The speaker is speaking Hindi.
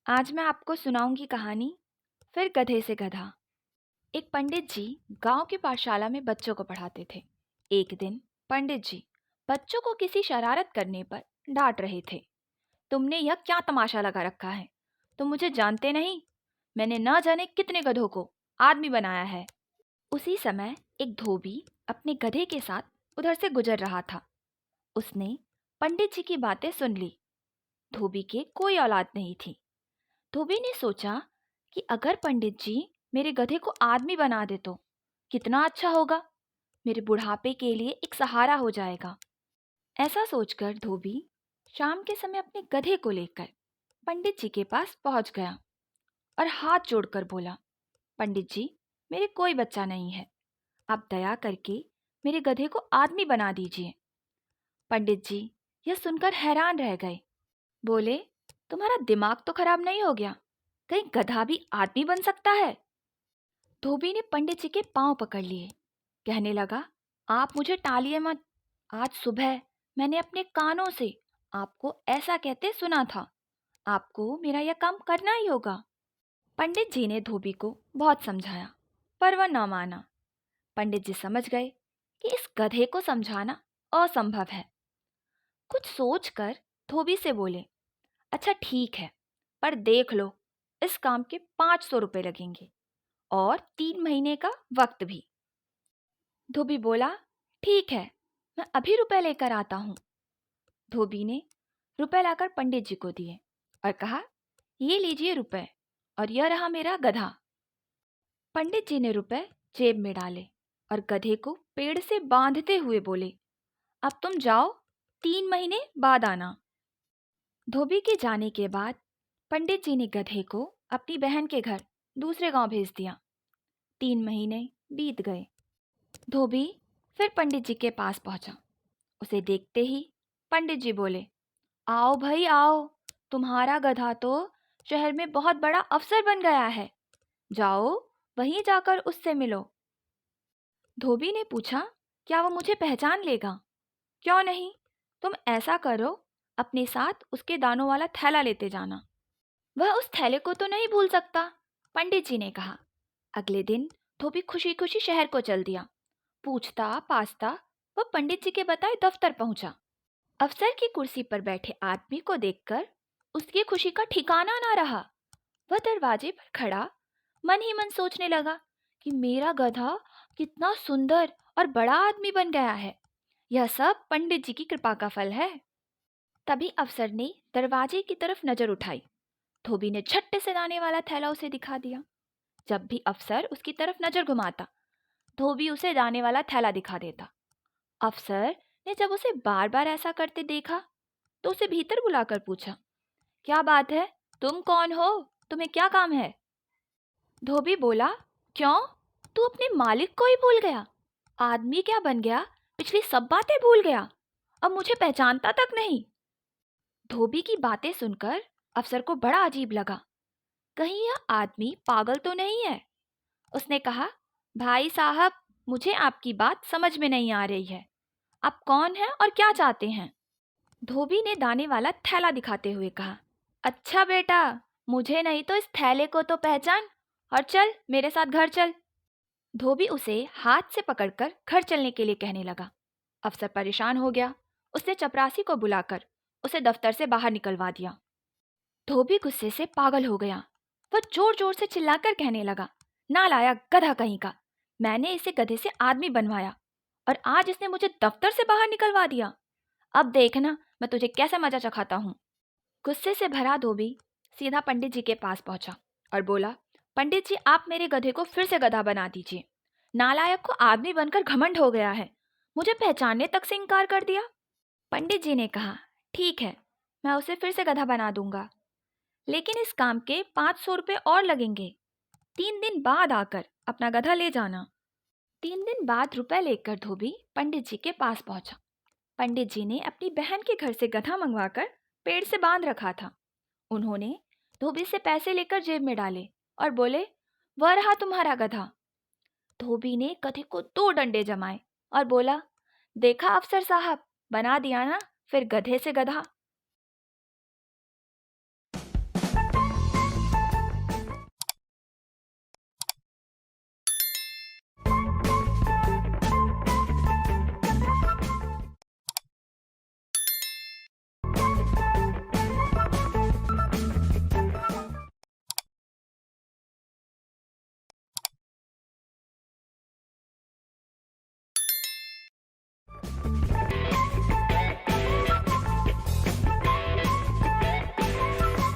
आज मैं आपको सुनाऊंगी कहानी फिर गधे से गधा। एक पंडित जी गांव की पाठशाला में बच्चों को पढ़ाते थे। एक दिन पंडित जी बच्चों को किसी शरारत करने पर डांट रहे थे। तुमने यह क्या तमाशा लगा रखा है? तुम मुझे जानते नहीं। मैंने न जाने कितने गधों को आदमी बनाया है। उसी समय एक धोबी अपने गधे के साथ उधर से गुजर रहा था। उसने पंडित जी की बातें सुन ली। धोबी के कोई औलाद नहीं थी। धोबी ने सोचा कि अगर पंडित जी मेरे गधे को आदमी बना दे तो कितना अच्छा होगा। मेरे बुढ़ापे के लिए एक सहारा हो जाएगा। ऐसा सोचकर धोबी शाम के समय अपने गधे को लेकर पंडित जी के पास पहुंच गया और हाथ जोड़कर बोला, पंडित जी, मेरे कोई बच्चा नहीं है। आप दया करके मेरे गधे को आदमी बना दीजिए। पंडित जी यह सुनकर हैरान रह गए। बोले, तुम्हारा दिमाग तो खराब नहीं हो गया? कहीं गधा भी आदमी बन सकता है? धोबी ने पंडित जी के पांव पकड़ लिए। कहने लगा, आप मुझे टालिए मत। आज सुबह मैंने अपने कानों से आपको ऐसा कहते सुना था। आपको मेरा यह काम करना ही होगा। पंडित जी ने धोबी को बहुत समझाया, पर वह न माना। पंडित जी समझ गए कि इस गधे को समझाना असंभव है। कुछ सोचकर धोबी से बोले, अच्छा ठीक है, पर देख लो, इस काम के 500 रुपये लगेंगे और 3 महीने का वक्त भी। धोबी बोला, ठीक है, मैं अभी रुपए लेकर आता हूँ। धोबी ने रुपए लाकर पंडित जी को दिए और कहा, ये लीजिए रुपए और यह रहा मेरा गधा। पंडित जी ने रुपए जेब में डाले और गधे को पेड़ से बांधते हुए बोले, अब तुम जाओ, 3 महीने बाद आना। धोबी के जाने के बाद पंडित जी ने गधे को अपनी बहन के घर दूसरे गांव भेज दिया। 3 महीने बीत गए। धोबी फिर पंडित जी के पास पहुंचा। उसे देखते ही पंडित जी बोले, आओ भाई आओ, तुम्हारा गधा तो शहर में बहुत बड़ा अफसर बन गया है। जाओ, वहीं जाकर उससे मिलो। धोबी ने पूछा, क्या वो मुझे पहचान लेगा? क्यों नहीं, तुम ऐसा करो, अपने साथ उसके दानों वाला थैला लेते जाना। वह उस थैले को तो नहीं भूल सकता, पंडित जी ने कहा। अगले दिन धोबी खुशी खुशी शहर को चल दिया। पूछता पाछता वह पंडित जी के बताए दफ्तर पहुंचा। अफसर की कुर्सी पर बैठे आदमी को देखकर उसकी खुशी का ठिकाना ना रहा। वह दरवाजे पर खड़ा मन ही मन सोचने लगा कि मेरा गधा कितना सुंदर और बड़ा आदमी बन गया है। यह सब पंडित जी की कृपा का फल है। तभी अफसर ने दरवाजे की तरफ नजर उठाई। धोबी ने झट्टे से दाने वाला थैला उसे दिखा दिया। जब भी अफसर उसकी तरफ नजर घुमाता, धोबी उसे दाने वाला थैला दिखा देता। अफसर ने जब उसे बार बार ऐसा करते देखा तो उसे भीतर बुलाकर पूछा, क्या बात है, तुम कौन हो? तुम्हें क्या काम है? धोबी बोला, क्यों, तू अपने मालिक को ही भूल गया? आदमी क्या बन गया, पिछली सब बातें भूल गया? अब मुझे पहचानता तक नहीं। धोबी की बातें सुनकर अफसर को बड़ा अजीब लगा। कहीं यह आदमी पागल तो नहीं है? उसने कहा, भाई साहब, मुझे आपकी बात समझ में नहीं आ रही है। आप कौन हैं और क्या चाहते हैं? धोबी ने दाने वाला थैला दिखाते हुए कहा, अच्छा बेटा, मुझे नहीं तो इस थैले को तो पहचान और चल मेरे साथ घर चल। धोबी उसे हाथ से पकड़कर घर चलने के लिए कहने लगा। अफसर परेशान हो गया। उसने चपरासी को बुलाकर उसे दफ्तर से बाहर निकलवा दिया। धोबी गुस्से से पागल हो गया। वह जोर जोर से चिल्लाकर कहने लगा, नालायक गधा कहीं का, मैंने इसे गधे से आदमी बनवाया और आज इसने मुझे दफ्तर से बाहर निकलवा दिया। अब देखना मैं तुझे कैसे मजा चखाता हूँ। गुस्से से भरा धोबी सीधा पंडित जी के पास पहुंचा और बोला, पंडित जी, आप मेरे गधे को फिर से गधा बना दीजिए। नालायक को आदमी बनकर घमंड हो गया है, मुझे पहचानने तक से इनकार कर दिया। पंडित जी ने कहा, ठीक है, मैं उसे फिर से गधा बना दूंगा, लेकिन इस काम के 500 रुपये और लगेंगे। 3 दिन बाद आकर अपना गधा ले जाना। 3 दिन बाद रुपए लेकर धोबी पंडित जी के पास पहुंचा। पंडित जी ने अपनी बहन के घर से गधा मंगवाकर पेड़ से बांध रखा था। उन्होंने धोबी से पैसे लेकर जेब में डाले और बोले, वह रहा तुम्हारा गधा। धोबी ने गधे को 2 डंडे जमाए और बोला, देखा अफसर साहब, बना दिया ना फिर गधे से गधा।